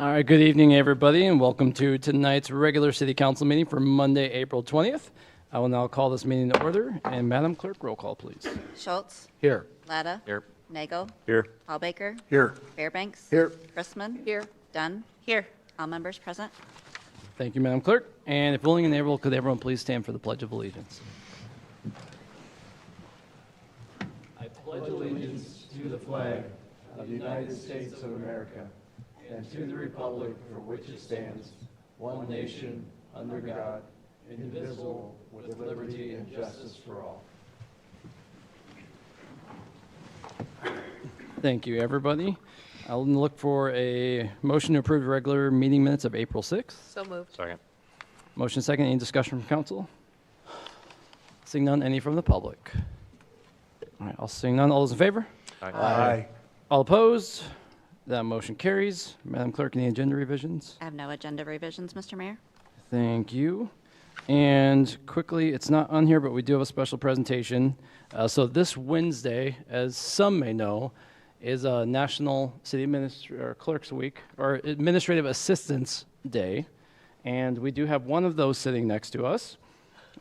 All right, good evening, everybody, and welcome to tonight's regular City Council meeting for Monday, April 20th. I will now call this meeting to order, and Madam Clerk, roll call, please. Schultz. Here. Latta. Here. Nagel. Here. Hallbaker. Here. Fairbanks. Here. Chrisman. Here. Dunn. Here. All members present. Thank you, Madam Clerk. And if willing and able, could everyone please stand for the Pledge of Allegiance? I pledge allegiance to the flag of the United States of America and to the republic for which it stands, one nation, under God, indivisible, with liberty and justice for all. Thank you, everybody. I'll look for a motion to approve the regular meeting minutes of April 6th. So moved. Second. Motion second. Any discussion from council? Seeing none. Any from the public? All right. I'll seeing none. All those in favor? Aye. All opposed? That motion carries. Madam Clerk, any agenda revisions? I have no agenda revisions, Mr. Mayor. Thank you. And quickly, it's not on here, but we do have a special presentation. So this Wednesday, as some may know, is a National City Clerks Week, or Administrative Assistance Day. And we do have one of those sitting next to us,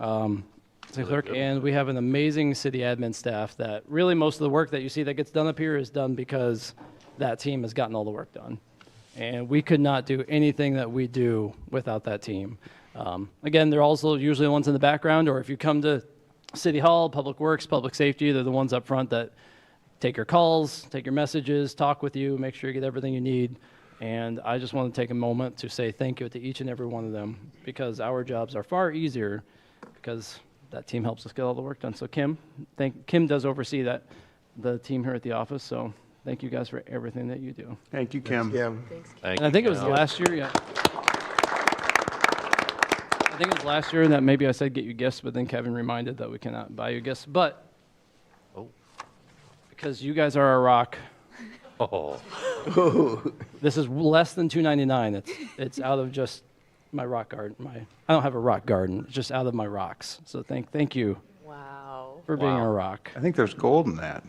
City Clerk, and we have an amazing city admin staff that really most of the work that you see that gets done up here is done because that team has gotten all the work done. And we could not do anything that we do without that team. Again, they're also usually the ones in the background, or if you come to City Hall, Public Works, Public Safety, they're the ones up front that take your calls, take your messages, talk with you, make sure you get everything you need. And I just want to take a moment to say thank you to each and every one of them, because our jobs are far easier because that team helps us get all the work done. So Kim does oversee the team here at the office, so thank you guys for everything that you do. Thank you, Kim. Thank And I think it was you. last year, yeah. I think it was last year that maybe I said get you gifts, but then Kevin reminded that we cannot buy you gifts. But because you guys are a rock, Oh, this is less than $2.99. It's out of just my rock garden. I don't have a rock garden. It's just out of my rocks. So thank you Wow. for being Wow. a rock. I think there's gold in that.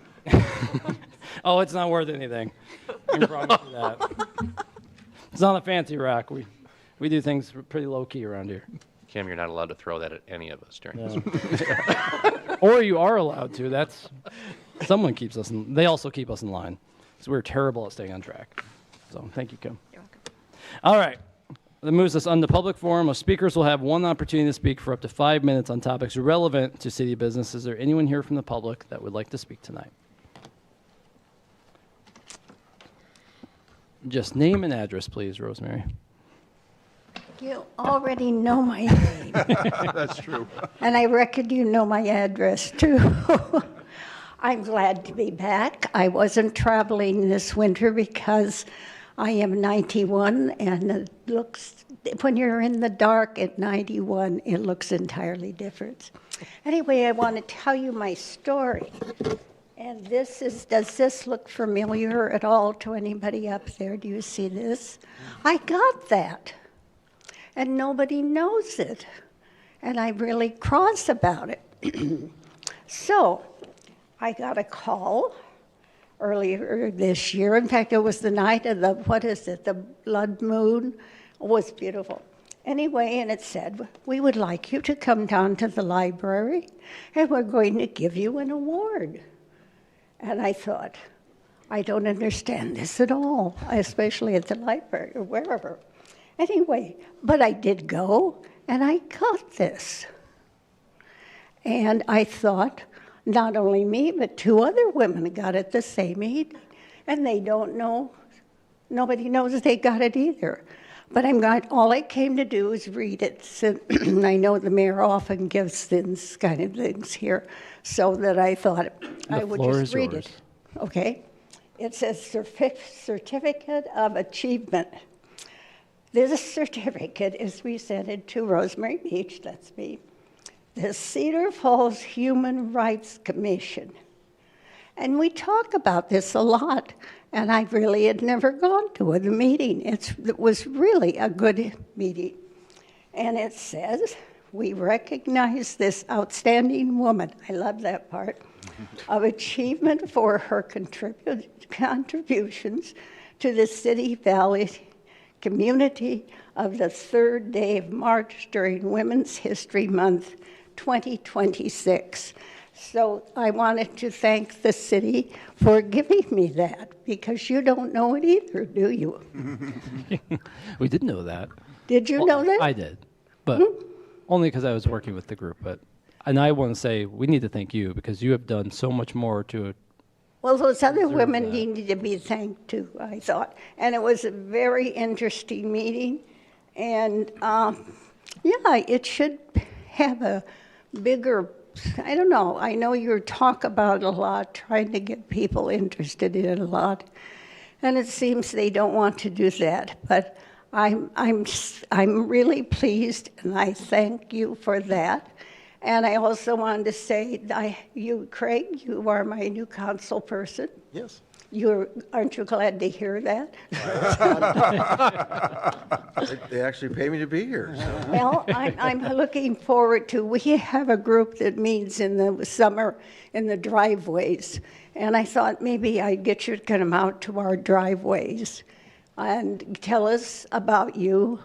Oh, it's not worth anything. I can promise you that. It's not a fancy rock. We do things pretty low key around here. Kim, you're not allowed to throw that at any of us during this. Or you are allowed to. Someone keeps us in. They also keep us in line. So we're terrible at staying on track. So thank you, Kim. You're welcome. All right. That moves us on to public forum. Speakers will have one opportunity to speak for up to 5 minutes on topics relevant to city business. Is there anyone here from the public that would like to speak tonight? Just name and address, please, Rosemary. You already know my name, That's true. and I reckon you know my address, too. I'm glad to be back. I wasn't traveling this winter because I am 91, and it looks, when you're in the dark at 91, it looks entirely different. Anyway, I want to tell you my story. And does this look familiar at all to anybody up there? Do you see this? I got that. And nobody knows it. And I'm really cross about it. So I got a call earlier this year. In fact, it was the night of the blood moon. It was beautiful. Anyway, and it said, we would like you to come down to the library, and we're going to give you an award. And I thought, I don't understand this at all, especially at the library or wherever. Anyway, but I did go, and I got this. And I thought, not only me, but 2 other women got it the same evening. And they don't know, nobody knows they got it either. But all I came to do is read it. So I know the mayor often gives things, kind of things here, so that I thought I would just read it. Okay? It says Certificate of Achievement. This certificate is presented to Rosemary Beach, that's me, the Cedar Falls Human Rights Commission. And we talk about this a lot, and I really had never gone to a meeting. It was really a good meeting. And it says, we recognize this outstanding woman, I love that part, of achievement for her contributions to the City Valley community of the third day of March during Women's History Month 2026. So I wanted to thank the city for giving me that, because you don't know it either, do you? We did know that. Did you know that? I did, but only because I was working with the group. And I want to say we need to thank you because you have done so much more to. Well, those other women that. needed to be thanked too, I thought. And it was a very interesting meeting. And yeah, it should have a bigger, I don't know. I know you talk about it a lot, trying to get people interested in it a lot. And it seems they don't want to do that. But I'm really pleased, and I thank you for that. And I also wanted to say, Craig, you are my new council person. Yes. Aren't you glad to hear that? They actually pay me to be here. So. Well, I'm looking forward to, we have a group that meets in the summer in the driveways. And I thought maybe I'd get you to come out to our driveways and tell us about you,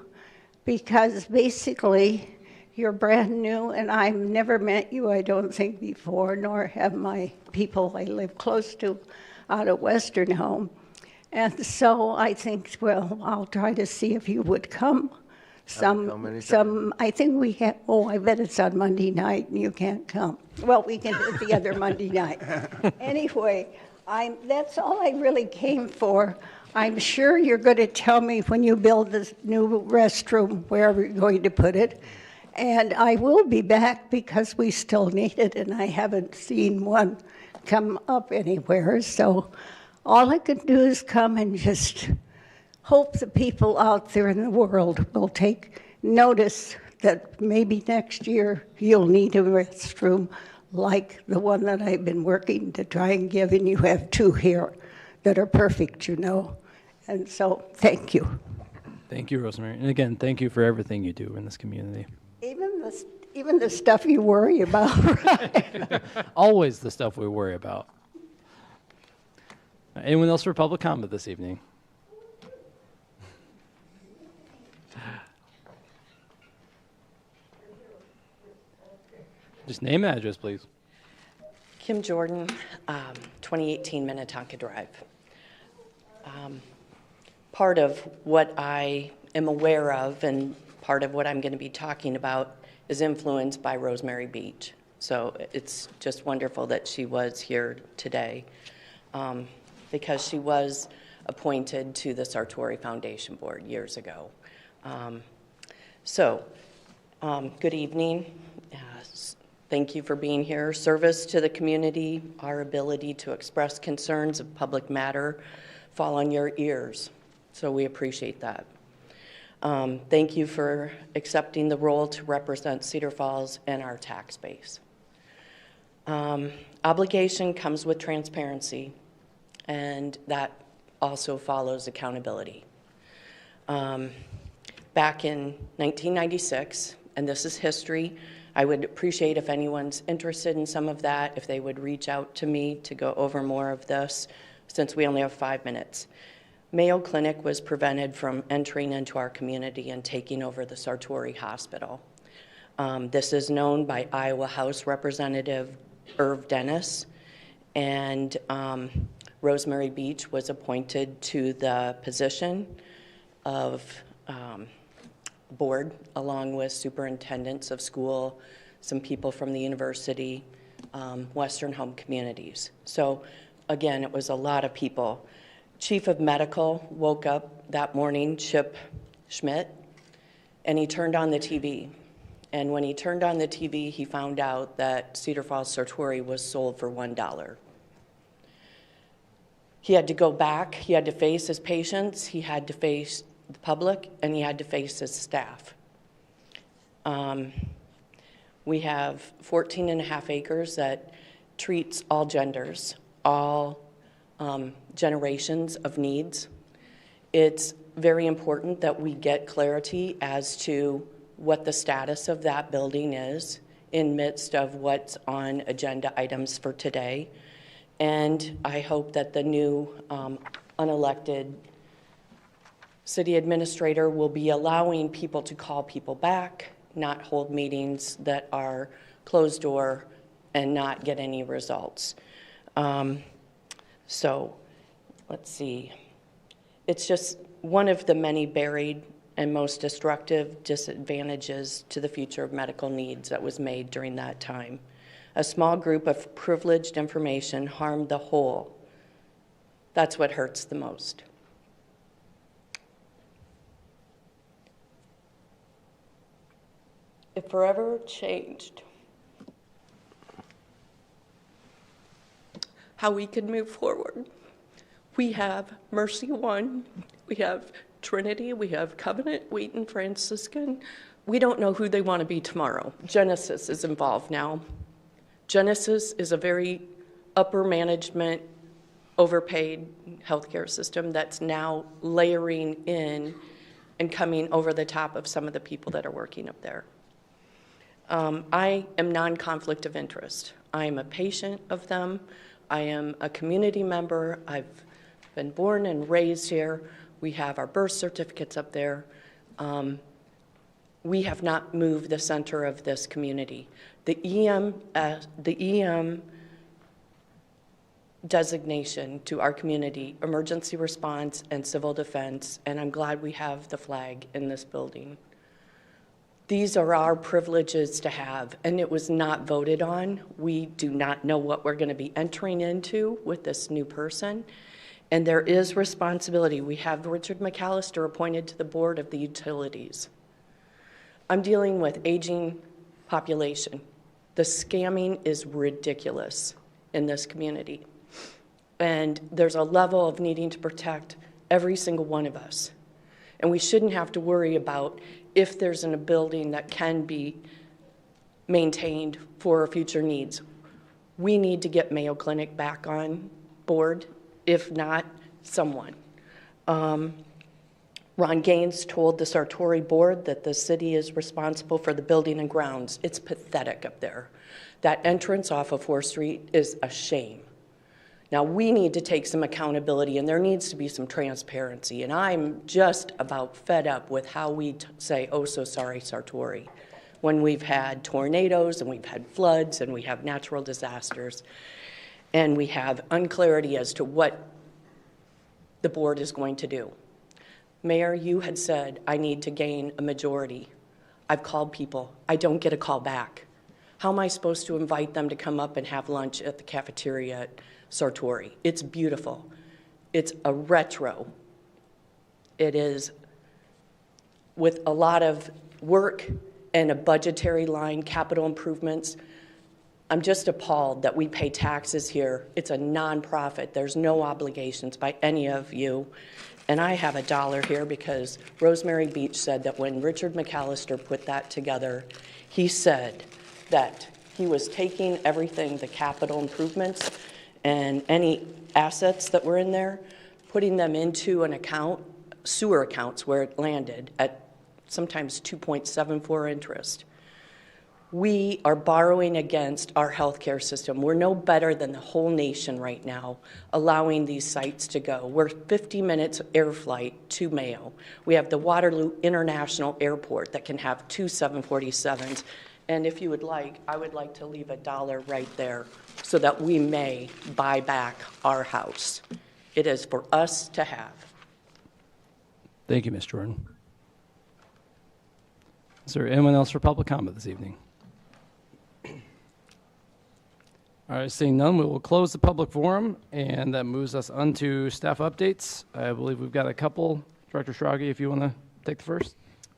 because basically you're brand new, and I've never met you, I don't think, before, nor have my people I live close to out at Western Home. And so I think, well, I'll try to see if you would come. I think we have, I bet it's on Monday night and you can't come. Well, we can do it the other Monday night. Anyway, that's all I really came for. I'm sure you're going to tell me when you build this new restroom, wherever you're going to put it. And I will be back because we still need it, and I haven't seen one come up anywhere. So all I can do is come and just hope the people out there in the world will take notice that maybe next year you'll need a restroom like the one that I've been working to try and give, and you have two here that are perfect, you know. And so thank you. Thank you, Rosemary. And again, thank you for everything you do in this community. Even the stuff you worry about, right? Always the stuff we worry about. Anyone else for public comment this evening? Just name and address, please. Kim Jordan, 2018 Minnetonka Drive. Part of what I am aware of and part of what I'm going to be talking about is influenced by Rosemary Beach. So it's just wonderful that she was here today because she was appointed to the Sartori Foundation Board years ago. Good evening. Thank you for being here. Service to the community, our ability to express concerns of public matter fall on your ears. So we appreciate that. Thank you for accepting the role to represent Cedar Falls and our tax base. Obligation comes with transparency, and that also follows accountability. Back in 1996, and this is history, I would appreciate if anyone's interested in some of that, if they would reach out to me to go over more of this, since we only have 5 minutes. Mayo Clinic was prevented from entering into our community and taking over the Sartori Hospital. This is known by Iowa House Representative Irv Dennis, and Rosemary Beach was appointed to the position of board, along with superintendents of school, some people from the university, Western Home Communities. So again, it was a lot of people. Chief of Medical woke up that morning, Chip Schmidt, and he turned on the TV. And when he turned on the TV, he found out that Cedar Falls Sartori was sold for $1. He had to go back, he had to face his patients, he had to face the public, and he had to face his staff. We have 14 and a half acres that treats all genders, all generations of needs. It's very important that we get clarity as to what the status of that building is in midst of what's on agenda items for today. And I hope that the new unelected City administrator will be allowing people to call people back, not hold meetings that are closed door and not get any results. So let's see. It's just one of the many buried and most destructive disadvantages to the future of medical needs that was made during that time. A small group of privileged information harmed the whole. That's what hurts the most. It forever changed how we could move forward. We have Mercy One, we have Trinity, we have Covenant, Wheaton, Franciscan. We don't know who they want to be tomorrow. Genesis is involved now. Genesis is a very upper management, overpaid healthcare system that's now layering in and coming over the top of some of the people that are working up there. I am non-conflict of interest. I am a patient of them. I am a community member. I've been born and raised here. We have our birth certificates up there. We have not moved the center of this community. The EM designation to our community, emergency response and civil defense, and I'm glad we have the flag in this building. These are our privileges to have, and it was not voted on. We do not know what we're going to be entering into with this new person, and there is responsibility. We have Richard McAllister appointed to the board of the utilities. I'm dealing with aging population. The scamming is ridiculous in this community, and there's a level of needing to protect every single one of us, and we shouldn't have to worry about if there's in a building that can be maintained for future needs. We need to get Mayo Clinic back on board, if not someone. Ron Gaines told the Sartori board that the city is responsible for the building and grounds. It's pathetic up there. That entrance off of 4th Street is a shame. Now, we need to take some accountability, and there needs to be some transparency. And I'm just about fed up with how we say, oh, so sorry, Sartori, when we've had tornadoes and we've had floods and we have natural disasters and we have unclarity as to what the board is going to do. Mayor, you had said, I need to gain a majority. I've called people. I don't get a call back. How am I supposed to invite them to come up and have lunch at the cafeteria at Sartori? It's beautiful. It's a retro. It is with a lot of work and a budgetary line, capital improvements. I'm just appalled that we pay taxes here. It's a nonprofit. There's no obligations by any of you. And I have $1 here because Rosemary Beach said that when Richard McAllister put that together, he said that he was taking everything, the capital improvements, and any assets that were in there, putting them into an account, sewer accounts where it landed at sometimes 2.74 interest. We are borrowing against our healthcare system. We're no better than the whole nation right now, allowing these sites to go. We're 50 minutes air flight to Mayo. We have the Waterloo International Airport that can have 2 747s. And if you would like, I would like to leave $1 right there so that we may buy back our house. It is for us to have. Thank you, Ms. Jordan. Is there anyone else for public comment this evening? All right, seeing none, we will close the public forum, and that moves us on to staff updates. I believe we've got a couple. Director Schrage, if you want to take the first.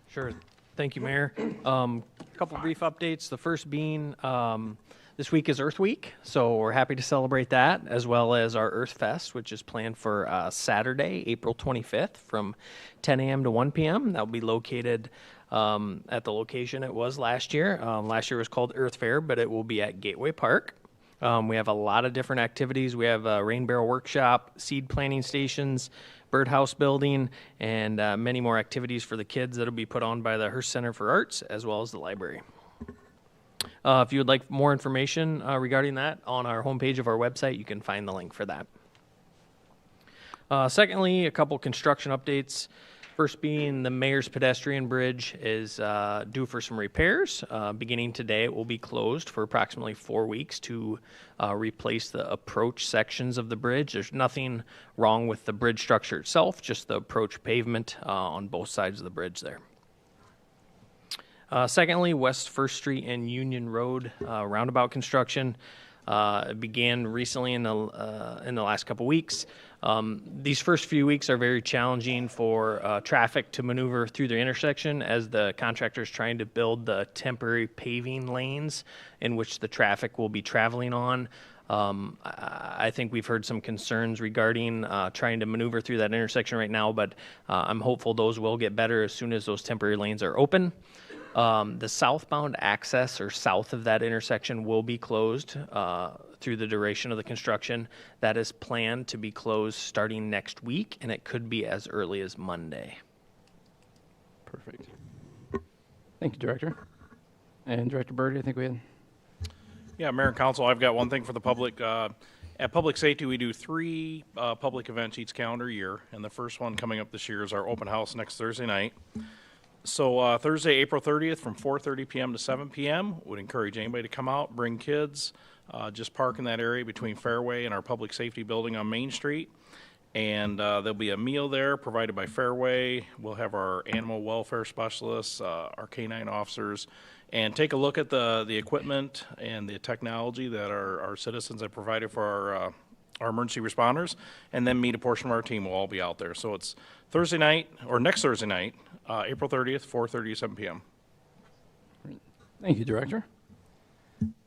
Sure. Thank you, Mayor. A couple brief updates. The first being this week is Earth Week, so we're happy to celebrate that, as well as our Earth Fest, which is planned for Saturday, April 25th from 10 a.m. to 1 p.m. That will be located at the location it was last year. Last year was called Earth Fair, but it will be at Gateway Park. We have a lot of different activities. We have a rain barrel workshop, seed planting stations, birdhouse building, and many more activities for the kids that will be put on by the Hearst Center for Arts, as well as the library. If you would like more information regarding that, on our homepage of our website, you can find the link for that. Secondly, a couple construction updates. First being the Mayor's Pedestrian Bridge is due for some repairs. Beginning today, it will be closed for approximately 4 weeks to replace the approach sections of the bridge. There's nothing wrong with the bridge structure itself, just the approach pavement on both sides of the bridge there. Secondly, West First Street and Union Road roundabout construction began recently in the last couple weeks. These first few weeks are very challenging for traffic to maneuver through the intersection as the contractor is trying to build the temporary paving lanes in which the traffic will be traveling on. I think we've heard some concerns regarding trying to maneuver through that intersection right now, but I'm hopeful those will get better as soon as those temporary lanes are open. The southbound access or south of that intersection will be closed through the duration of the construction. That is planned to be closed starting next week, and it could be as early as Monday. Perfect. Thank you, Director. And Director Birdie, I think we had. Yeah, Mayor and Council, I've got one thing for the public. At Public Safety, we do 3 public events each calendar year, and the first one coming up this year is our open house next Thursday night. So Thursday, April 30th from 4:30 p.m. to 7 p.m. Would encourage anybody to come out, bring kids, just park in that area between Fairway and our Public Safety building on Main Street. And there'll be a meal there provided by Fairway. We'll have our animal welfare specialists, our canine officers, and take a look at the equipment and the technology that our citizens have provided for our emergency responders, and then meet a portion of our team. Will all be out there. So it's Thursday night, or next Thursday night, April 30th, 4:30 to 7 p.m. Thank you, Director.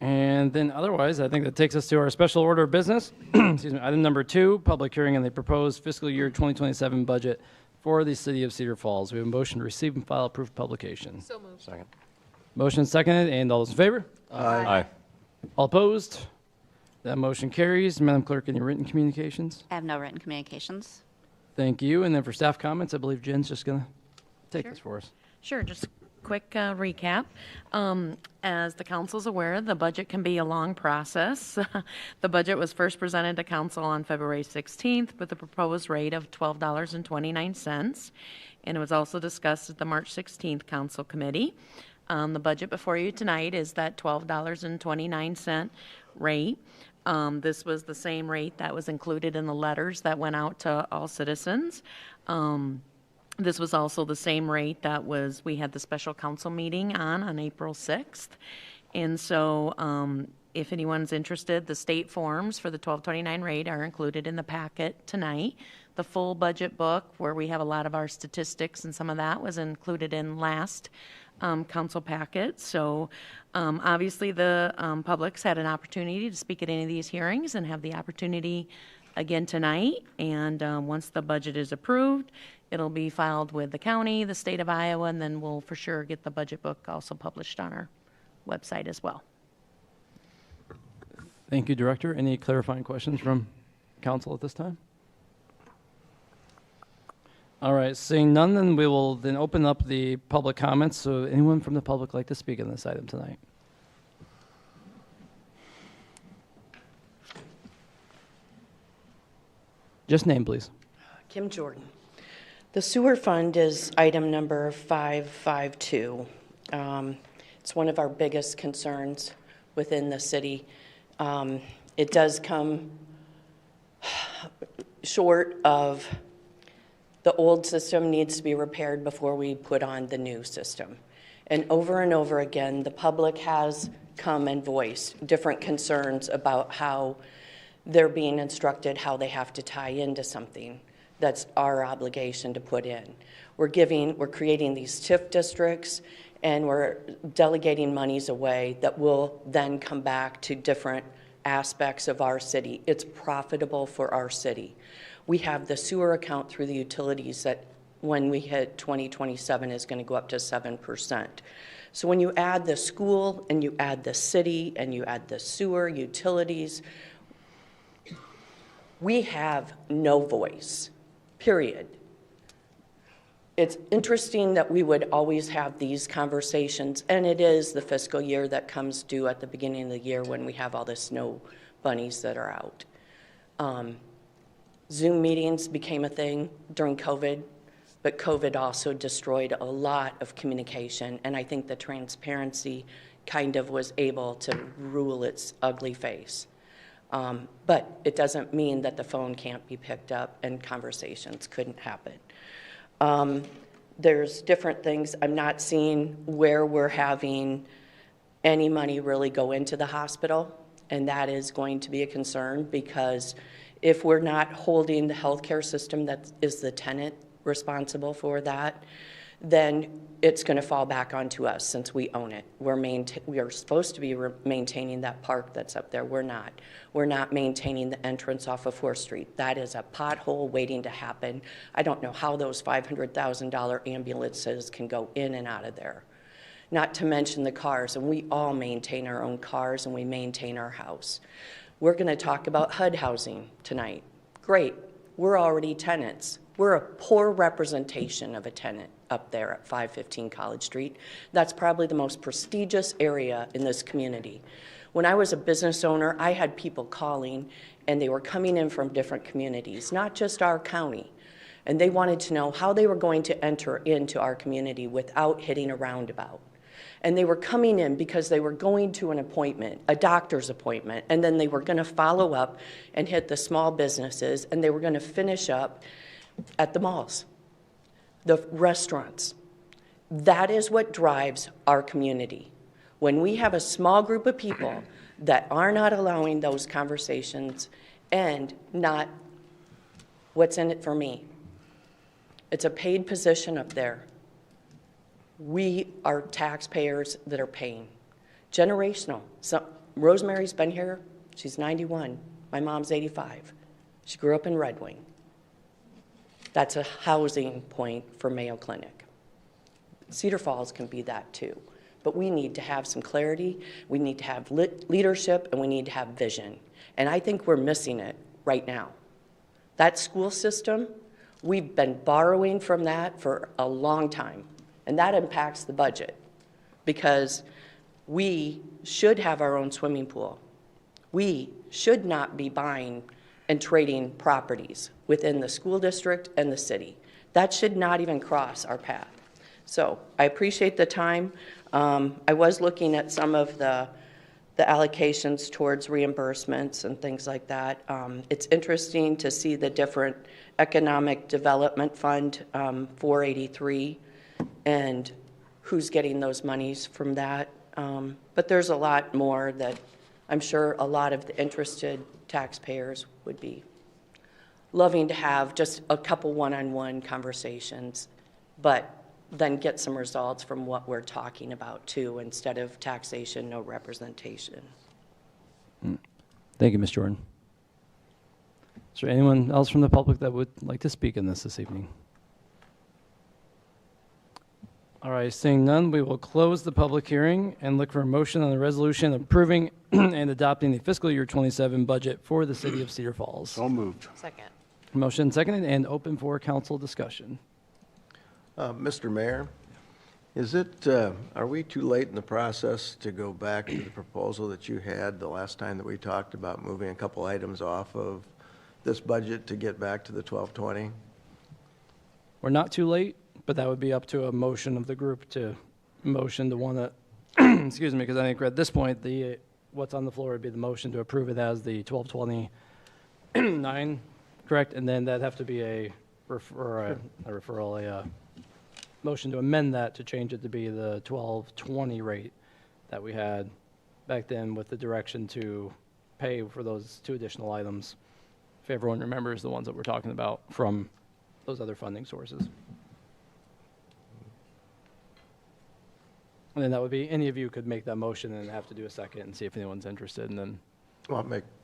And then otherwise, I think that takes us to our special order of business. Excuse me. Item number 2, public hearing on the proposed fiscal year 2027 budget for the City of Cedar Falls. We have a motion to receive and file approved publication. So moved. Second. Motion seconded, and all those in favor? Aye. All opposed? That motion carries. Madam Clerk, any written communications? I have no written communications. Thank you. And then for staff comments, I believe Jen's just going to take Sure. this for us. Sure, just a quick recap. As the council's aware, the budget can be a long process. The budget was first presented to council on February 16th with a proposed rate of $12.29, and it was also discussed at the March 16th council committee. The budget before you tonight is that $12.29 rate. This was the same rate that was included in the letters that went out to all citizens. This was also the same rate that we had the special council meeting on April 6th. And so if anyone's interested, the state forms for the 1229 rate are included in the packet tonight. The full budget book, where we have a lot of our statistics and some of that, was included in last council packet. So obviously the public's had an opportunity to speak at any of these hearings and have the opportunity again tonight. And once the budget is approved, it'll be filed with the county, the state of Iowa, and then we'll for sure get the budget book also published on our website as well. Thank you, Director. Any clarifying questions from council at this time? All right, seeing none, then we will then open up the public comments. So anyone from the public like to speak on this item tonight? Just name, please. Kim Jordan. The sewer fund is item number 552. It's one of our biggest concerns within the city. It does come short of the old system needs to be repaired before we put on the new system. And over again, the public has come and voiced different concerns about how they're being instructed how they have to tie into something that's our obligation to put in. We're creating these TIF districts, and we're delegating monies away that will then come back to different aspects of our city. It's profitable for our city. We have the sewer account through the utilities that when we hit 2027 is going to go up to 7%. So when you add the school and you add the city and you add the sewer utilities, we have no voice, period. It's interesting that we would always have these conversations, and it is the fiscal year that comes due at the beginning of the year when we have all the snow bunnies that are out. Zoom meetings became a thing during COVID. but COVID also destroyed a lot of communication, and I think the transparency kind of was able to rule its ugly face. But it doesn't mean that the phone can't be picked up and conversations couldn't happen. There's different things. I'm not seeing where we're having any money really go into the hospital, and that is going to be a concern, because if we're not holding the healthcare system that is the tenant responsible for that, then it's going to fall back onto us since we own it. We are supposed to be maintaining that park that's up there. We're not. We're not maintaining the entrance off of 4th Street. That is a pothole waiting to happen. I don't know how those $500,000 ambulances can go in and out of there. Not to mention the cars, and we all maintain our own cars and we maintain our house. We're going to talk about HUD housing tonight. Great. We're already tenants. We're a poor representation of a tenant up there at 515 College Street. That's probably the most prestigious area in this community. When I was a business owner, I had people calling, and they were coming in from different communities, not just our county. And they wanted to know how they were going to enter into our community without hitting a roundabout. And they were coming in because they were going to an appointment, a doctor's appointment, and then they were going to follow up and hit the small businesses, and they were going to finish up at the malls, the restaurants. That is what drives our community. When we have a small group of people that are not allowing those conversations and not what's in it for me. It's a paid position up there. We are taxpayers that are paying. Generational. So, Rosemary's been here. She's 91. My mom's 85. She grew up in Red Wing. That's a housing point for Mayo Clinic. Cedar Falls can be that too. But we need to have some clarity, we need to have leadership, and we need to have vision. And I think we're missing it right now. That school system, we've been borrowing from that for a long time. And that impacts the budget, because we should have our own swimming pool. We should not be buying and trading properties within the school district and the city. That should not even cross our path. So I appreciate the time. I was looking at some of the allocations towards reimbursements and things like that. It's interesting to see the different Economic Development Fund 483 and who's getting those monies from that. But there's a lot more that I'm sure a lot of the interested taxpayers would be loving to have just a couple one-on-one conversations, but then get some results from what we're talking about too, instead of taxation, no representation. Thank you, Ms. Jordan. Is there anyone else from the public that would like to speak in this evening? All right, seeing none, we will close the public hearing and look for a motion on the resolution approving and adopting the fiscal year 27 budget for the city of Cedar Falls. So moved. Second. Motion seconded and open for council discussion. Mr. Mayor, are we too late in the process to go back to the proposal that you had the last time that we talked about moving a couple items off of this budget to get back to the 1220? We're not too late, but that would be up to a motion of the group to motion to want to, excuse me, because I think at this point, what's on the floor would be the motion to approve it as the 1229, correct? And then that'd have to be a motion to amend that to change it to be the 1220 rate that we had back then, with the direction to pay for those two additional items, if everyone remembers the ones that we're talking about from those other funding sources. And then that would be, any of you could make that motion and have to do a second and see if anyone's interested, and then. Well,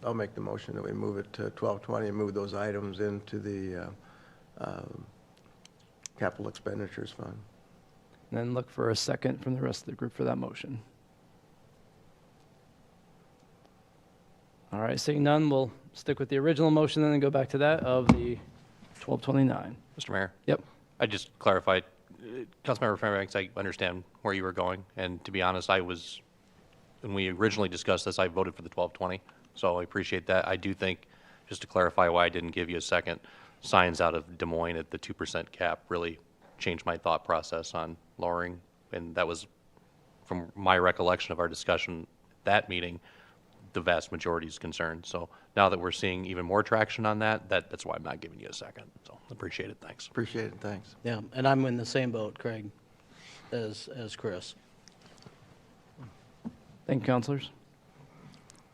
I'll make the motion that we move it to 1220 and move those items into the capital expenditures fund. And then look for a second from the rest of the group for that motion. All right, seeing none, we'll stick with the original motion and then go back to that of the 1229. Mr. Mayor? Yep. I just clarified, Councilmember Fairbanks, I understand where you were going, and to be honest, when we originally discussed this, I voted for the 1220, so I appreciate that. I do think, just to clarify why I didn't give you a second, signs out of Des Moines at the 2% cap really changed my thought process on lowering, and that was, from my recollection of our discussion at that meeting, the vast majority is concerned. So now that we're seeing even more traction on that, that's why I'm not giving you a second. So appreciate it. Thanks. Appreciate it, thanks. Yeah, and I'm in the same boat, Craig, as Chris. Thank you, councilors.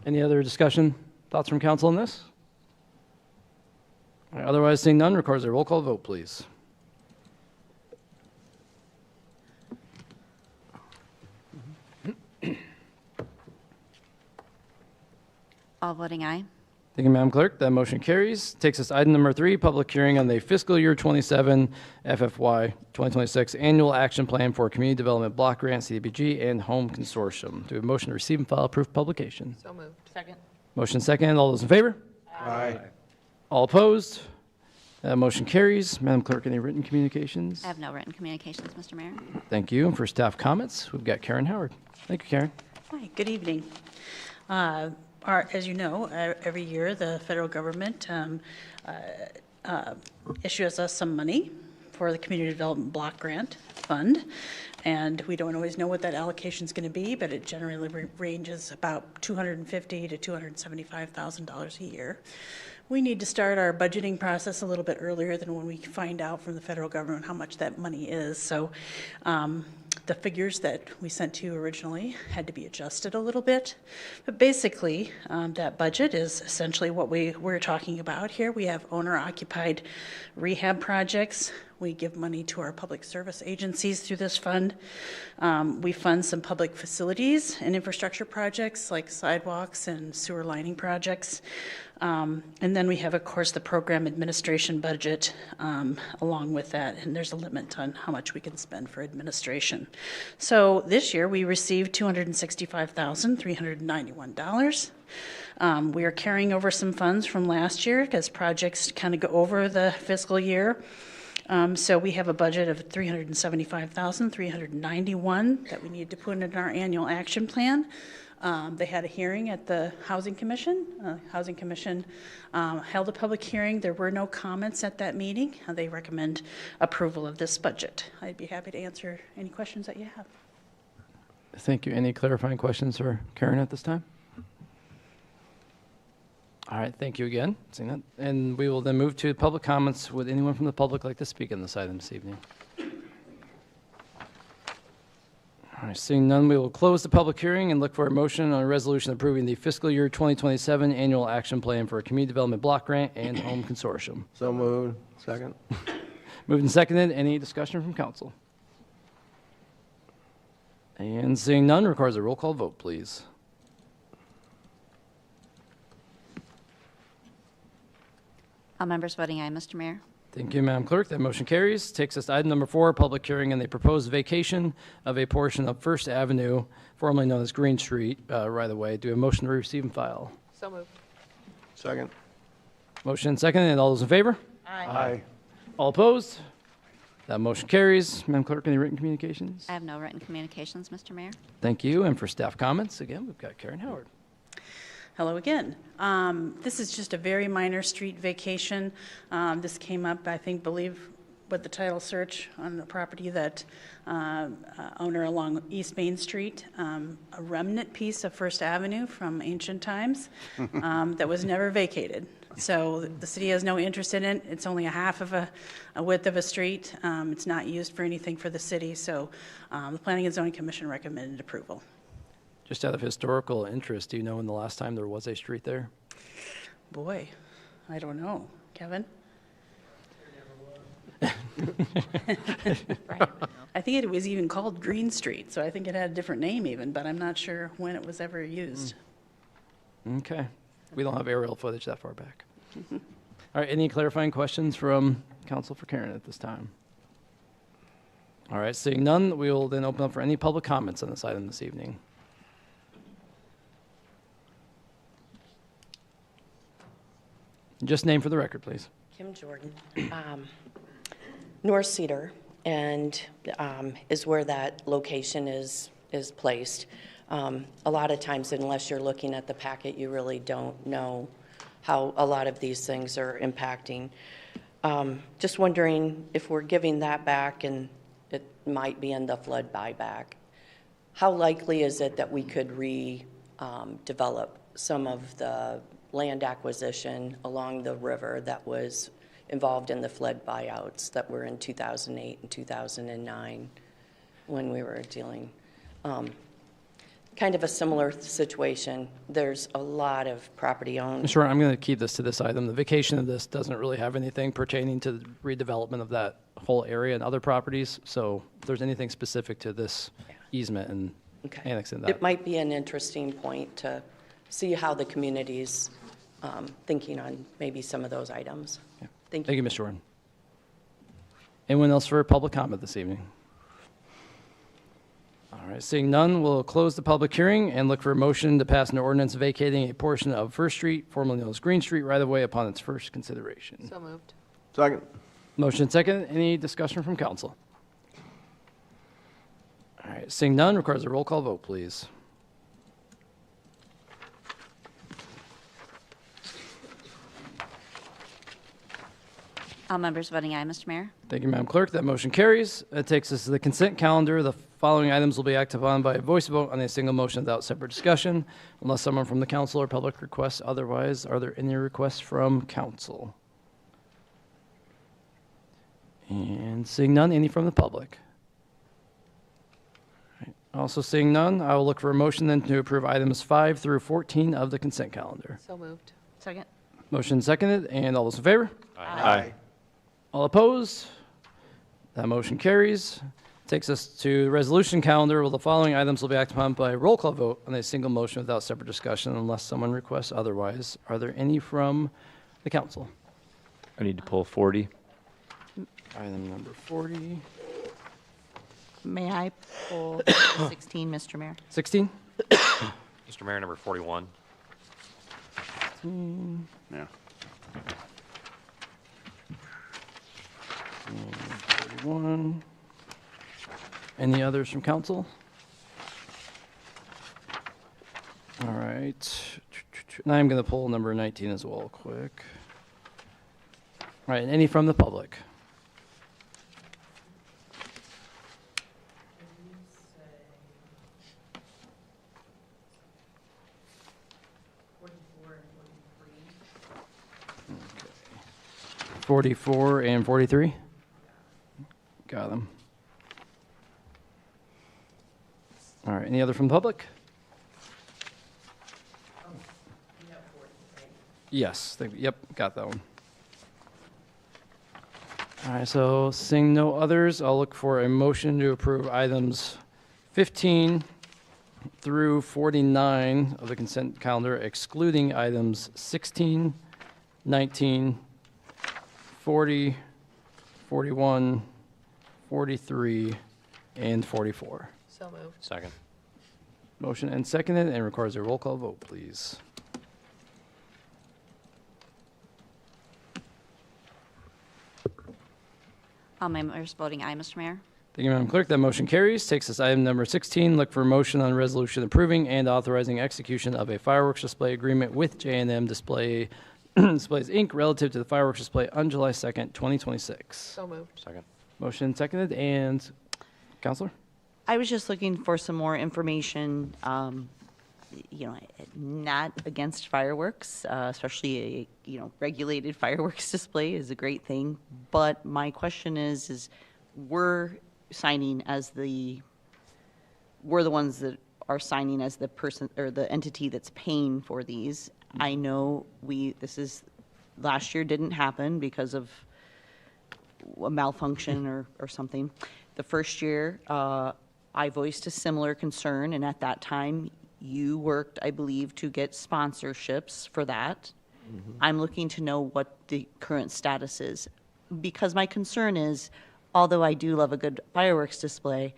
Any other discussion, thoughts from council on this? All right, otherwise, seeing none, records a roll call vote, please. All voting aye. Thank you, Madam Clerk. That motion carries. Takes us to item number 3, public hearing on the fiscal year 27 FFY 2026 annual action plan for community development block grant, CDBG, and home consortium. Do we have a motion to receive and file proof of publication? So moved. Second. Motion second. All those in favor? Aye. All opposed? That motion carries. Madam Clerk, any written communications? I have no written communications, Mr. Mayor. Thank you. And for staff comments, we've got Karen Howard. Thank you, Karen. Hi, good evening. As you know, every year the federal government issues us some money for the Community Development Block Grant Fund, and we don't always know what that allocation is going to be, but it generally ranges about $250,000 to $275,000 a year. We need to start our budgeting process a little bit earlier than when we find out from the federal government how much that money is. So the figures that we sent to you originally had to be adjusted a little bit. But basically, that budget is essentially what we're talking about here. We have owner-occupied rehab projects. We give money to our public service agencies through this fund. We fund some public facilities and infrastructure projects like sidewalks and sewer lining projects. And then we have, of course, the program administration budget along with that, and there's a limit on how much we can spend for administration. So this year we received $265,391. We are carrying over some funds from last year because projects kind of go over the fiscal year. So we have a budget of $375,391 that we need to put in our annual action plan. They had a hearing at the Housing Commission. Housing Commission held a public hearing. There were no comments at that meeting. They recommend approval of this budget. I'd be happy to answer any questions that you have. Thank you. Any clarifying questions for Karen at this time? All right, thank you again. Seeing that. And we will then move to public comments. Would anyone from the public like to speak on this item this evening? All right, seeing none, we will close the public hearing and look for a motion on a resolution approving the fiscal year 2027 annual action plan for a community development block grant and home consortium. So moved. Second. Moved and seconded. Any discussion from council? And seeing none, requires a roll call vote, please. All members voting aye, Mr. Mayor. Thank you, Madam Clerk. That motion carries. Takes us to item number 4, public hearing on the proposed vacation of a portion of First Avenue, formerly known as Green Street, right of way. Do we have a motion to receive and file? So moved. Second. Motion and second, and all those in favor? Aye. All opposed? That motion carries. Madam Clerk, any written communications? I have no written communications, Mr. Mayor. Thank you. And for staff comments, again, we've got Karen Howard. Hello again. This is just a very minor street vacation. This came up, I believe, with the title search on the property that owner along East Main Street, a remnant piece of First Avenue from ancient times that was never vacated. So the city has no interest in it. It's only a half of a width of a street. It's not used for anything for the city. So the Planning and Zoning Commission recommended approval. Just out of historical interest, do you know when the last time there was a street there? Boy, I don't know. Kevin? I think it was even called Green Street, so I think it had a different name even, but I'm not sure when it was ever used. Okay. We don't have aerial footage that far back. All right, any clarifying questions from council for Karen at this time? All right, seeing none, we will then open up for any public comments on this item this evening. Just name for the record, please. Kim Jordan, North Cedar, and is where that location is placed. A lot of times, unless you're looking at the packet, you really don't know how a lot of these things are impacting. Just wondering if we're giving that back and it might be in the flood buyback, how likely is it that we could develop some of the land acquisition along the river that was involved in the flood buyouts that were in 2008 and 2009 when we were dealing? Kind of a similar situation. There's a lot of property owned. Sure, I'm going to keep this to this item. The vacation of this doesn't really have anything pertaining to the redevelopment of that whole area and other properties. So if there's anything specific to this easement and annexing that. It might be an interesting point to see how the community's thinking on maybe some of those items. Yeah. Thank you. Thank you, Ms. Jordan. Anyone else for public comment this evening? All right, seeing none, we'll close the public hearing and look for a motion to pass an ordinance vacating a portion of First Street, formerly known as Green Street, right-of-way upon its first consideration. So moved. Second. Motion second. Any discussion from council? All right, seeing none, requires a roll call vote, please. All members voting aye, Mr. Mayor. Thank you, Madam Clerk. That motion carries. That takes us to the consent calendar. The following items will be acted upon by a voice vote on a single motion without separate discussion, unless someone from the council or public requests otherwise. Are there any requests from council? And seeing none, any from the public? All right. Also seeing none, I will look for a motion then to approve items 5 through 14 of the consent calendar. So moved. Second. Motion seconded, and all those in favor? Aye. All opposed? That motion carries. Takes us to the resolution calendar. Well, the following items will be acted upon by a roll call vote on a single motion without separate discussion unless someone requests otherwise. Are there any from the council? I need to pull 40. Item number 40. May I pull 16, Mr. Mayor? 16? Mr. Mayor, number 41. Yeah. 41. Any others from council? All right. Now I'm going to pull number 19 as well, quick. All right, and any from the public? Okay. 44 and 43? Got them. All right, any other from the public? Yes, yep, got that one. All right, so seeing no others, I'll look for a motion to approve items 15 through 49 of the consent calendar, excluding items 16, 19, 40, 41, 43, and 44. So moved. Second. Motion and seconded, and requires a roll call vote, please. All members voting aye, Mr. Mayor. Thank you, Madam Clerk. That motion carries. Takes us to item number 16. Look for a motion on resolution approving and authorizing execution of a fireworks display agreement with J&M Displays, Inc. relative to the fireworks display on July 2nd, 2026. So moved. Second. Motion seconded, and Counselor? I was just looking for some more information, not against fireworks, especially a, regulated fireworks display is a great thing. But my question is we're the ones that are signing as the person or the entity that's paying for these. I know last year didn't happen because of a malfunction or something. The first year, I voiced a similar concern, and at that time, you worked, I believe, to get sponsorships for that. Mm-hmm. I'm looking to know what the current status is, because my concern is, although I do love a good fireworks display,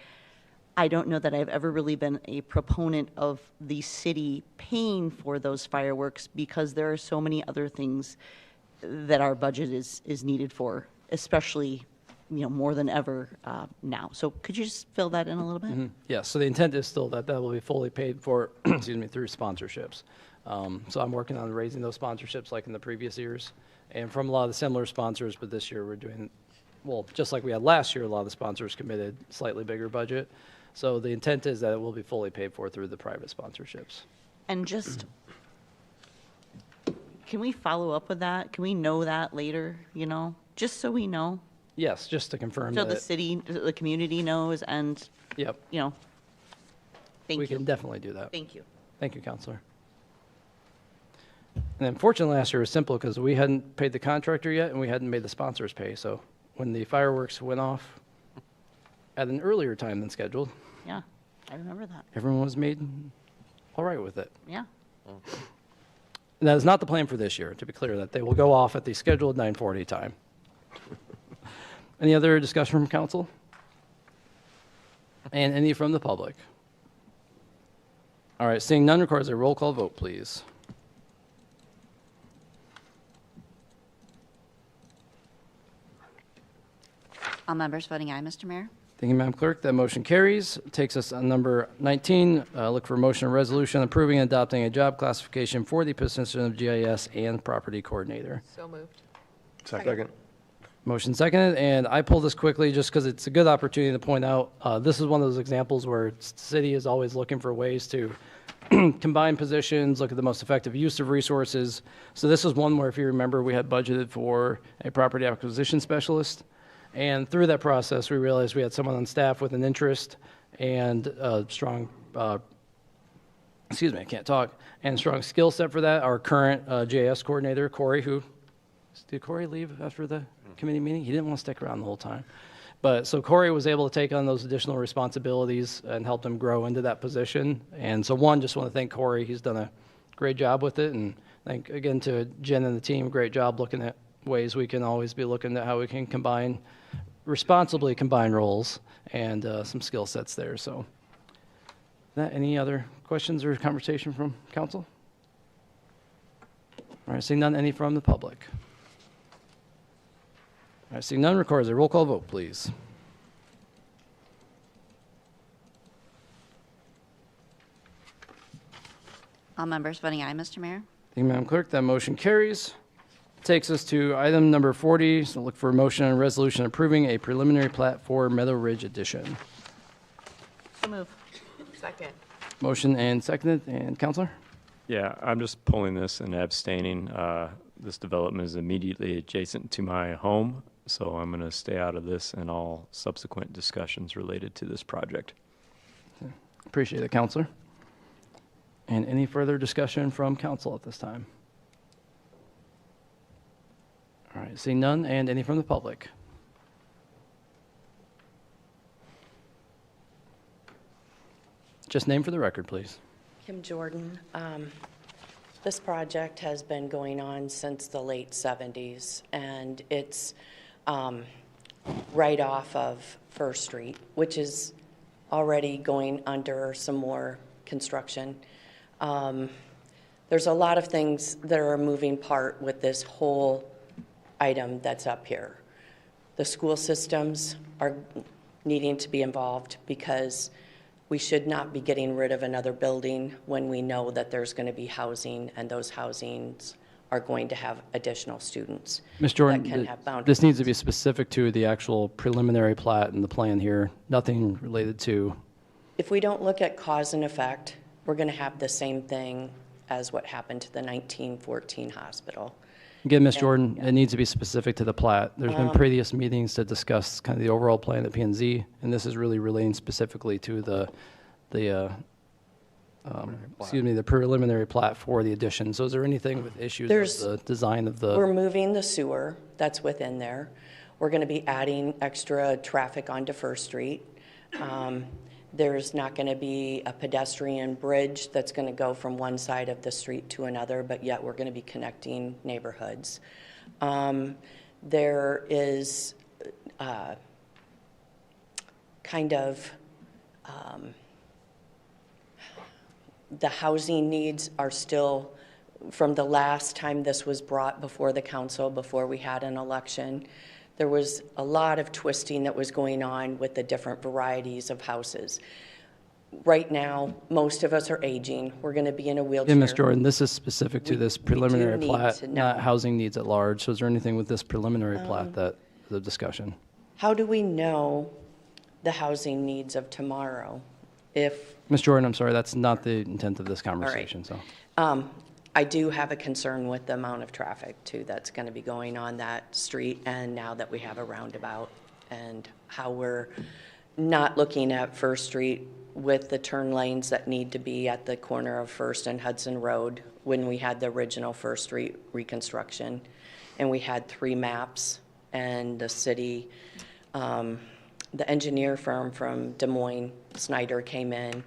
I don't know that I've ever really been a proponent of the city paying for those fireworks, because there are so many other things that our budget is needed for, especially more than ever now. So could you just fill that in a little bit? Yes, so the intent is still that that will be fully paid for, excuse me, through sponsorships. So I'm working on raising those sponsorships like in the previous years, and from a lot of the similar sponsors, but this year we're doing, well, just like we had last year, a lot of the sponsors committed slightly bigger budget. So the intent is that it will be fully paid for through the private sponsorships. And just, can we follow up with that? Can we know that later, just so we know? Yes, just to confirm So that. the city, the community knows, and, Yep, thank we you. can definitely do that. Thank you. Thank you, Counselor. And unfortunately, last year was simple because we hadn't paid the contractor yet and we hadn't made the sponsors pay. So when the fireworks went off at an earlier time than scheduled, Yeah, I remember that. everyone was made all right with it. Yeah. And that is not the plan for this year, to be clear, that they will go off at the scheduled 9:40 time. Any other discussion from council? And any from the public? All right, seeing none requires a roll call vote, please. All members voting aye, Mr. Mayor. Thank you, Madam Clerk. That motion carries. Takes us on number 19. Look for a motion and resolution approving and adopting a job classification for the position of GIS and property coordinator. So moved. Second. Motion seconded, and I pulled this quickly just because it's a good opportunity to point out, this is one of those examples where the city is always looking for ways to combine positions, look at the most effective use of resources. So this is one where, if you remember, we had budgeted for a property acquisition specialist. And through that process, we realized we had someone on staff with an interest and a strong, excuse me, I can't talk, and strong skill set for that. Our current JS coordinator, Corey, did Corey leave after the committee meeting? He didn't want to stick around the whole time. But so Corey was able to take on those additional responsibilities and help him grow into that position. And so just want to thank Corey. He's done a great job with it. And thank, again, to Jen and the team, great job looking at ways we can always be looking at how we can responsibly combine roles and some skill sets there. So any other questions or conversation from council? All right, seeing none, any from the public? All right, seeing none, requires a roll call vote, please. All members voting aye, Mr. Mayor. Thank you, Madam Clerk. That motion carries. Takes us to item number 40. So look for a motion and resolution approving a preliminary plat for Meadow Ridge Addition. So move. Second. Motion and seconded. And Counselor? Yeah, I'm just pulling this and abstaining. This development is immediately adjacent to my home, so I'm going to stay out of this and all subsequent discussions related to this project. Appreciate it, Counselor. And any further discussion from council at this time? All right, seeing none, and any from the public? Just name for the record, please. Kim Jordan. This project has been going on since the late 70s, and it's right off of First Street, which is already going under some more construction. There's a lot of things that are a moving part with this whole item that's up here. The school systems are needing to be involved because we should not be getting rid of another building when we know that there's going to be housing, and those housings are going to have additional students. Ms. Jordan, that can have boundaries. this needs to be specific to the actual preliminary plat and the plan here, nothing related to. If we don't look at cause and effect, we're going to have the same thing as what happened to the 1914 hospital. Again, Ms. Jordan, it needs to be specific to the plat. There's been previous meetings to discuss kind of the overall plan at P&Z, and this is really relating specifically to the preliminary plat for the addition. So is there anything with issues with the design of the? We're moving the sewer that's within there. We're going to be adding extra traffic onto First Street. There's not going to be a pedestrian bridge that's going to go from one side of the street to another, but yet we're going to be connecting neighborhoods. There is the housing needs are still, from the last time this was brought before the council, before we had an election, there was a lot of twisting that was going on with the different varieties of houses. Right now, most of us are aging. We're going to be in a wheelchair. Yeah, Ms. Jordan, this is specific to this preliminary need plat, to not know. housing needs at large. So is there anything with this preliminary plat that the discussion? How do we know the housing needs of tomorrow if Ms. Jordan, I'm sorry, that's not the intent of this conversation, so. I do have a concern with the amount of traffic too that's going to be going on that street, and now that we have a roundabout, and how we're not looking at First Street with the turn lanes that need to be at the corner of First and Hudson Road when we had the original First Street reconstruction, and we had 3 maps, and the city, the engineer firm from Des Moines, Snyder, came in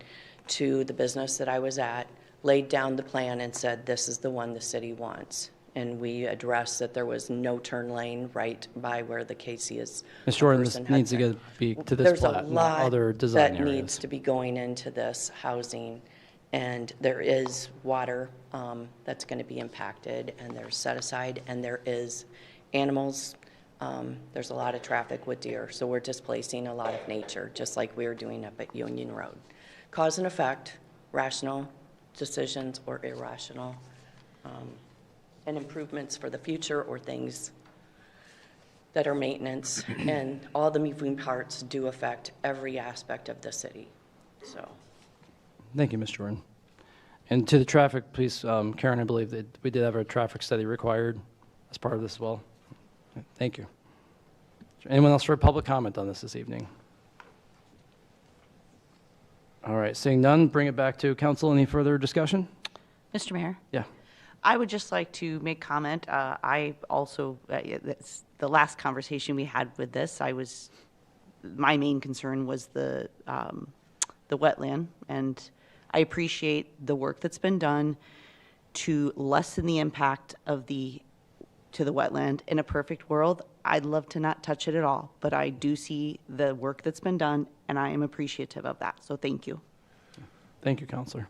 to the business that I was at, laid down the plan and said, this is the one the city wants. And we addressed that there was no turn lane right by where the Casey is. Ms. Jordan, this needs to be to this plat, not other design There's a lot that needs to be going into this housing. And there is water that's going to be impacted, and there's set aside, and there is animals. There's a lot of traffic with deer, so we're displacing a lot of nature, just like we were doing up at Union Road. Cause and effect, rational decisions or irrational, and improvements for the future or things that are maintenance, and all the moving parts do affect every aspect of the city, so. Thank you, Ms. Jordan. And to the traffic, please, Karen, I believe that we did have a traffic study required as part of this as well. Thank you. Is there anyone else for a public comment on this evening? All right, seeing none, bring it back to council. Any further discussion? Mr. Mayor? Yeah. I would just like to make comment. I also, the last conversation we had with this, my main concern was the wetland, and I appreciate the work that's been done to lessen the impact of to the wetland. In a perfect world, I'd love to not touch it at all, but I do see the work that's been done, and I am appreciative of that. So thank you. Thank you, Counselor.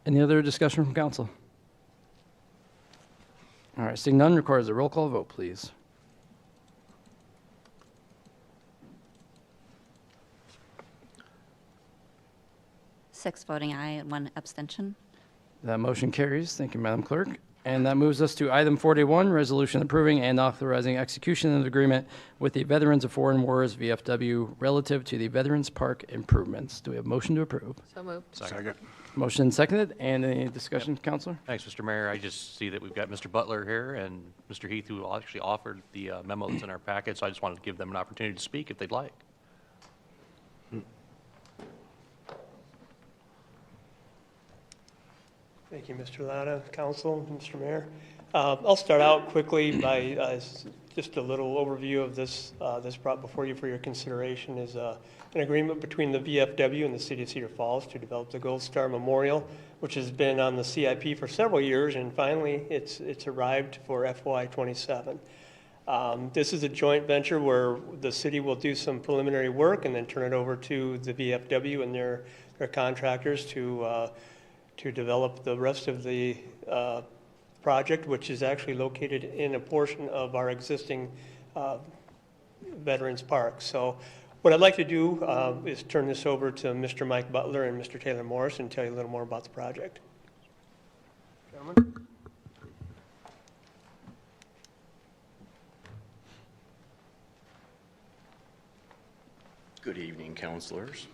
Any other discussion from council? All right, seeing none, requires a roll call vote, please. Six voting aye and 1 abstention. That motion carries. Thank you, Madam Clerk. And that moves us to item 41, resolution approving and authorizing execution of the agreement with the Veterans of Foreign Wars, VFW, relative to the Veterans Park improvements. Do we have a motion to approve? So moved. Second. Motion seconded. And any discussion, Counselor? Thanks, Mr. Mayor. I just see that we've got Mr. Butler here and Mr. Heath, who actually offered the memo that's in our packet, so I just wanted to give them an opportunity to speak if they'd like. Thank you, Mr. Latta, Council, Mr. Mayor. I'll start out quickly by just a little overview of this. This brought before you for your consideration is an agreement between the VFW and the City of Cedar Falls to develop the Gold Star Memorial, which has been on the CIP for several years, and finally it's arrived for FY27. This is a joint venture where the city will do some preliminary work and then turn it over to the VFW and their contractors to develop the rest of the project, which is actually located in a portion of our existing Veterans Park. So what I'd like to do is turn this over to Mr. Mike Butler and Mr. Taylor Morris and tell you a little more about the project. Gentlemen. Good evening, councilors.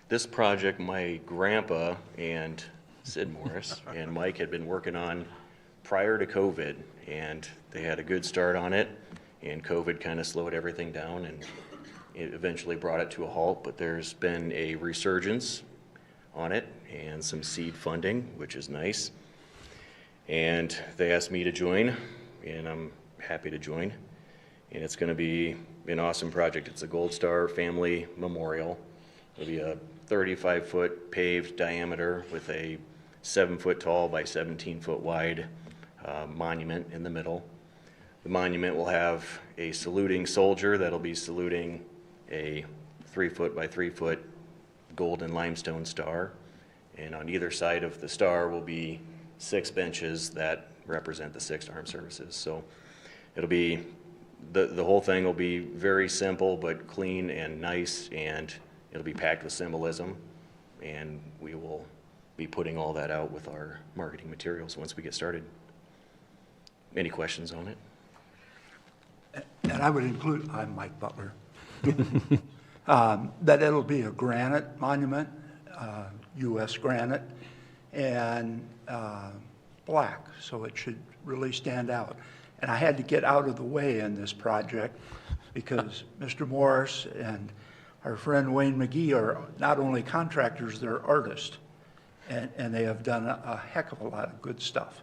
This project, my grandpa and Sid Morris and Mike had been working on prior to COVID, and they had a good start on it, and COVID kind of slowed everything down, and it eventually brought it to a halt, but there's been a resurgence on it and some seed funding, which is nice. And they asked me to join, and I'm happy to join. And it's going to be an awesome project. It's a Gold Star Family Memorial. It'll be a 35-foot paved diameter with a 7-foot tall by 17-foot wide monument in the middle. The monument will have a saluting soldier that'll be saluting a 3-foot by 3-foot golden limestone star. And on either side of the star will be 6 benches that represent the 6 armed services. So it'll be, the whole thing will be very simple but clean and nice, and it'll be packed with symbolism. And we will be putting all that out with our marketing materials once we get started. Any questions on it? And I would include, I'm Mike Butler, that it'll be a granite monument, U.S. granite, and black, so it should really stand out. And I had to get out of the way in this project because Mr. Morris and our friend Wayne McGee are not only contractors, they're artists. And they have done a heck of a lot of good stuff.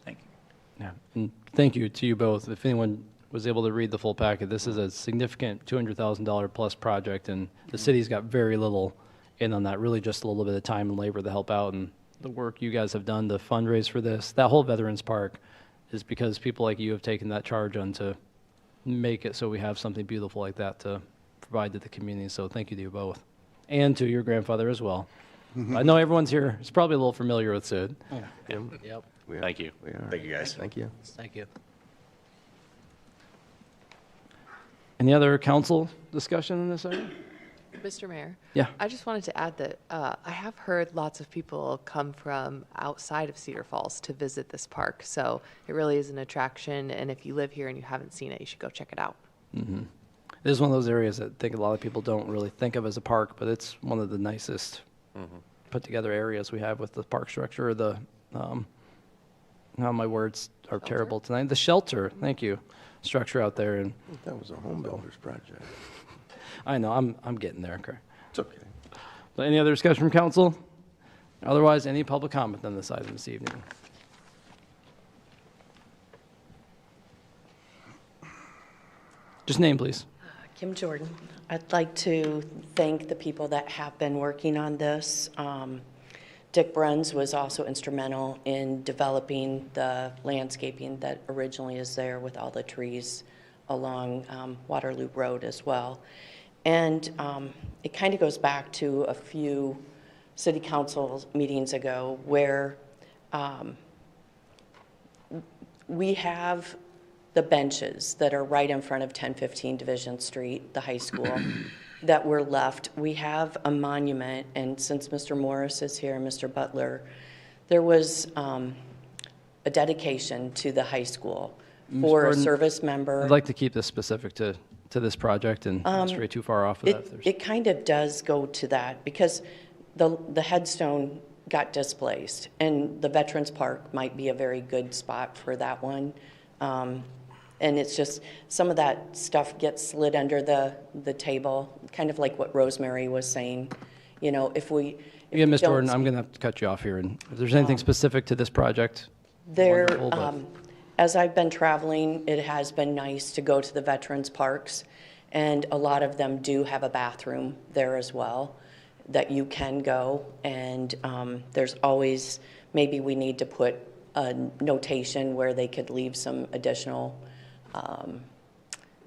Thank you. Yeah, and thank you to you both. If anyone was able to read the full packet, this is a significant $200,000 plus project, and the city's got very little in on that, really just a little bit of time and labor to help out, and the work you guys have done to fundraise for this. That whole Veterans Park is because people like you have taken that charge on to make it so we have something beautiful like that to provide to the community, so thank you to you both. And to your grandfather as well. I know everyone's here is probably a little familiar with Sid. Yep. Thank you. We are. Thank you, guys. Thank you. Thank you. Any other council discussion on this item? Mr. Mayor? Yeah. I just wanted to add that I have heard lots of people come from outside of Cedar Falls to visit this park. So it really is an attraction. And if you live here and you haven't seen it, you should go check it out. Mm-hmm. This is one of those areas that I think a lot of people don't really think of as a park, but it's one of the nicest put together areas we have with the park structure. The, now my words are terrible tonight. The shelter, thank you, structure out there. And That was a home builder's project. I know, I'm getting there, okay. It's okay. But any other discussion from council? Otherwise, any public comment on this item this evening? Just name, please. Kim Jordan. I'd like to thank the people that have been working on this. Dick Bruns was also instrumental in developing the landscaping that originally is there with all the trees along Waterloo Road as well. And it kind of goes back to a few city council meetings ago where we have the benches that are right in front of 1015 Division Street, the high school, that were left. We have a monument, and since Mr. Morris is here and Mr. Butler, there was a dedication to the high school for a service member. I'd like to keep this specific to this project and not stray too far off of that. if there's- It kind of does go to that because the headstone got displaced, and the Veterans Park might be a very good spot for that one. And it's just, some of that stuff gets slid under the table, kind of like what Rosemary was saying. You know, if we Again, Ms. don't- Jordan, I'm going to have to cut you off here. And if there's anything specific to this project, There, wonderful, but- as I've been traveling, it has been nice to go to the veterans parks, and a lot of them do have a bathroom there as well that you can go. And there's always, maybe we need to put a notation where they could leave some additional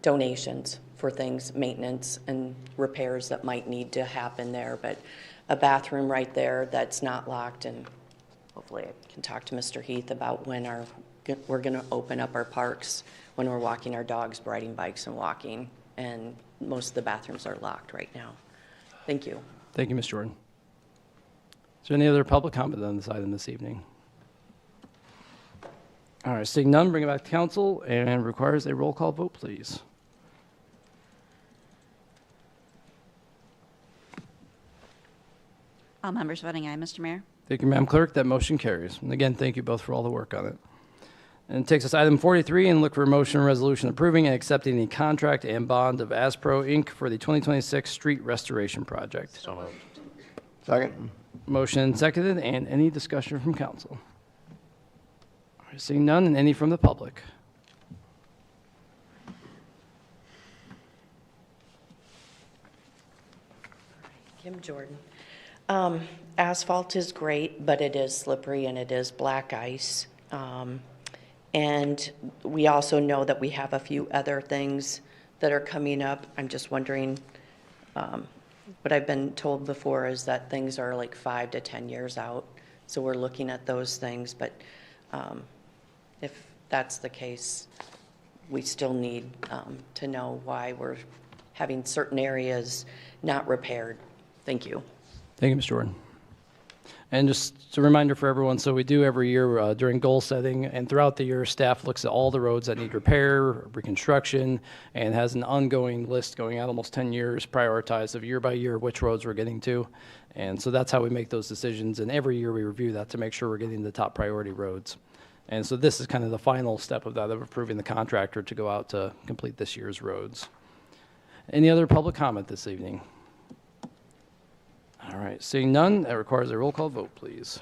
donations for things, maintenance and repairs that might need to happen there. But a bathroom right there that's not locked, and hopefully I can talk to Mr. Heath about when we're going to open up our parks, when we're walking our dogs, riding bikes and walking, and most of the bathrooms are locked right now. Thank you. Thank you, Ms. Jordan. Is there any other public comment on this item this evening? All right, seeing none, bring it back to council and requires a roll call vote, please. All members voting aye, Mr. Mayor. Thank you, Madam Clerk. That motion carries. And again, thank you both for all the work on it. And it takes us to item 43 and look for a motion and resolution approving and accepting the contract and bond of Aspro Inc. for the 2026 street restoration project. So moved. Second. Motion seconded, and any discussion from council? All right, seeing none, and any from the public? Kim Jordan. Asphalt is great, but it is slippery and it is black ice. And we also know that we have a few other things that are coming up. I'm just wondering, what I've been told before is that things are like 5 to 10 years out. So we're looking at those things, but if that's the case, we still need to know why we're having certain areas not repaired. Thank you. Thank you, Ms. Jordan. And just a reminder for everyone, so we do every year during goal setting and throughout the year, staff looks at all the roads that need repair, reconstruction, and has an ongoing list going out almost 10 years, prioritized of year by year which roads we're getting to. And so that's how we make those decisions. And every year we review that to make sure we're getting the top priority roads. And so this is kind of the final step of that, of approving the contractor to go out to complete this year's roads. Any other public comment this evening? All right, seeing none, that requires a roll call vote, please.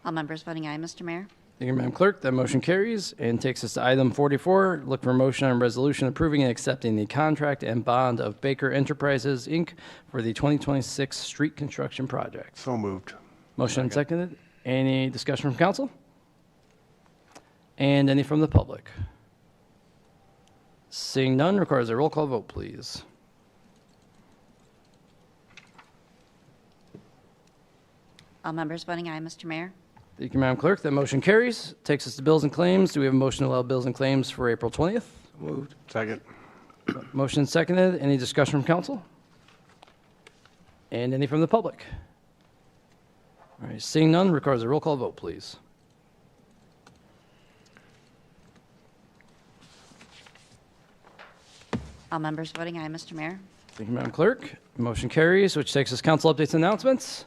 All members voting aye, Mr. Mayor. Thank you, Madam Clerk. That motion carries and takes us to item 44. Look for a motion on resolution approving and accepting the contract and bond of Baker Enterprises, Inc. for the 2026 street construction project. So moved. Motion and seconded. Any discussion from council? And any from the public? Seeing none, requires a roll call vote, please. All members voting aye, Mr. Mayor. Thank you, Madam Clerk. That motion carries. Takes us to bills and claims. Do we have a motion to allow bills and claims for April 20th? Moved. Second. Motion seconded. Any discussion from council? And any from the public? All right, seeing none, requires a roll call vote, please. All members voting aye, Mr. Mayor. Thank you, Madam Clerk. Motion carries, which takes us council updates and announcements.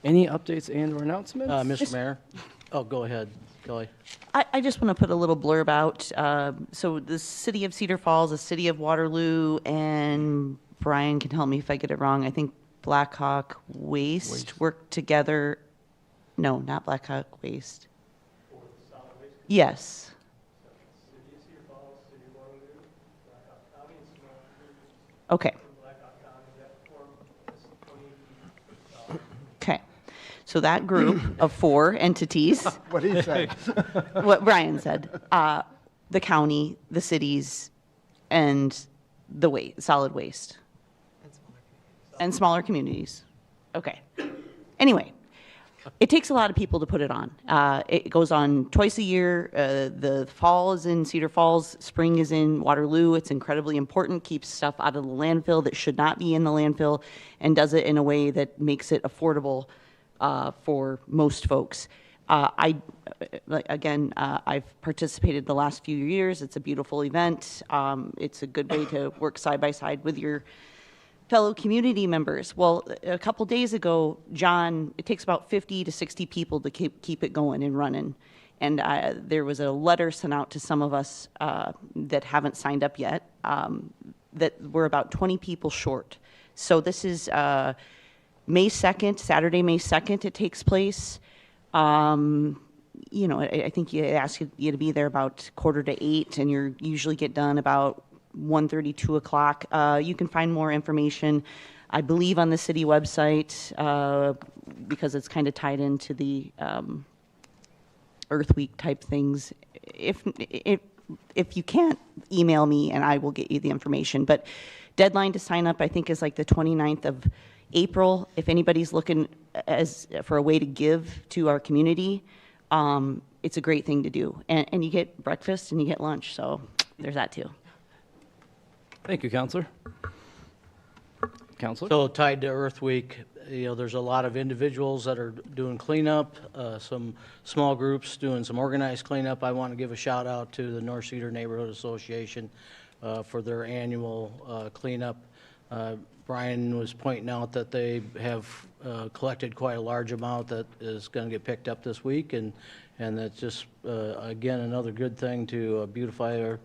Any updates and or announcements? Mr. Mayor? Oh, go ahead, Kelly. I just want to put a little blurb out. So the city of Cedar Falls, the city of Waterloo, and Brian can help me if I get it wrong. I think Blackhawk Waste work together. No, not Blackhawk Waste. Yes. Okay. Okay. So that group of 4 entities. What did he say? What Brian said. The county, the cities, and the solid waste. And smaller communities. Okay. Anyway, it takes a lot of people to put it on. It goes on twice a year. The fall is in Cedar Falls. Spring is in Waterloo. It's incredibly important. Keeps stuff out of the landfill that should not be in the landfill, and does it in a way that makes it affordable for most folks. I've participated the last few years. It's a beautiful event. It's a good way to work side by side with your fellow community members. Well, a couple days ago, John, it takes about 50 to 60 people to keep it going and running. And there was a letter sent out to some of us that haven't signed up yet, that we're about 20 people short. So this is May 2nd, Saturday, May 2nd, it takes place. You know, I think you ask you to be there about 7:45, and you usually get done about 1:30, 2 o'clock. You can find more information, I believe, on the city website, because it's kind of tied into the Earth Week type things. If you can't, email me and I will get you the information. But deadline to sign up, I think, is like the 29th of April. If anybody's looking for a way to give to our community, it's a great thing to do. And you get breakfast and you get lunch, so there's that too. Thank you, Counselor. Counselor? So tied to Earth Week, you know, there's a lot of individuals that are doing cleanup, some small groups doing some organized cleanup. I want to give a shout out to the North Cedar Neighborhood Association for their annual cleanup. Brian was pointing out that they have collected quite a large amount that is going to get picked up this week, and that's just, again, another good thing to beautify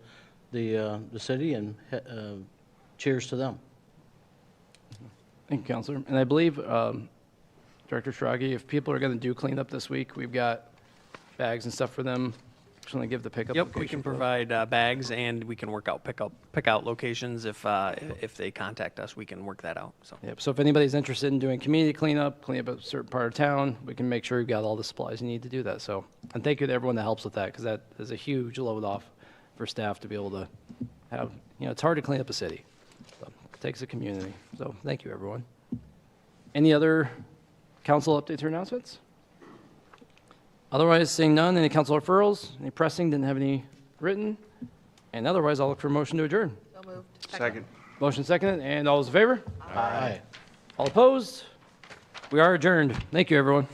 the city, and cheers to them. Thank you, Counselor. And I believe, Director Schrage, if people are going to do cleanup this week, we've got bags and stuff for them. Just want to give the pickup Yep, location we can for them. provide bags, and we can work out pick out locations if they contact us. We can work that out. So. Yep. So if anybody's interested in doing community clean up a certain part of town, we can make sure you've got all the supplies you need to do that. So, and thank you to everyone that helps with that, because that is a huge load off for staff to be able to have. You know, it's hard to clean up a city. So it takes a community. So thank you, everyone. Any other council updates or announcements? Otherwise, seeing none, any council referrals, any pressing, didn't have any written, and otherwise, I'll look for a motion to adjourn. So moved. Second. Motion seconded, and all those in favor? Aye. All opposed? We are adjourned. Thank you, everyone.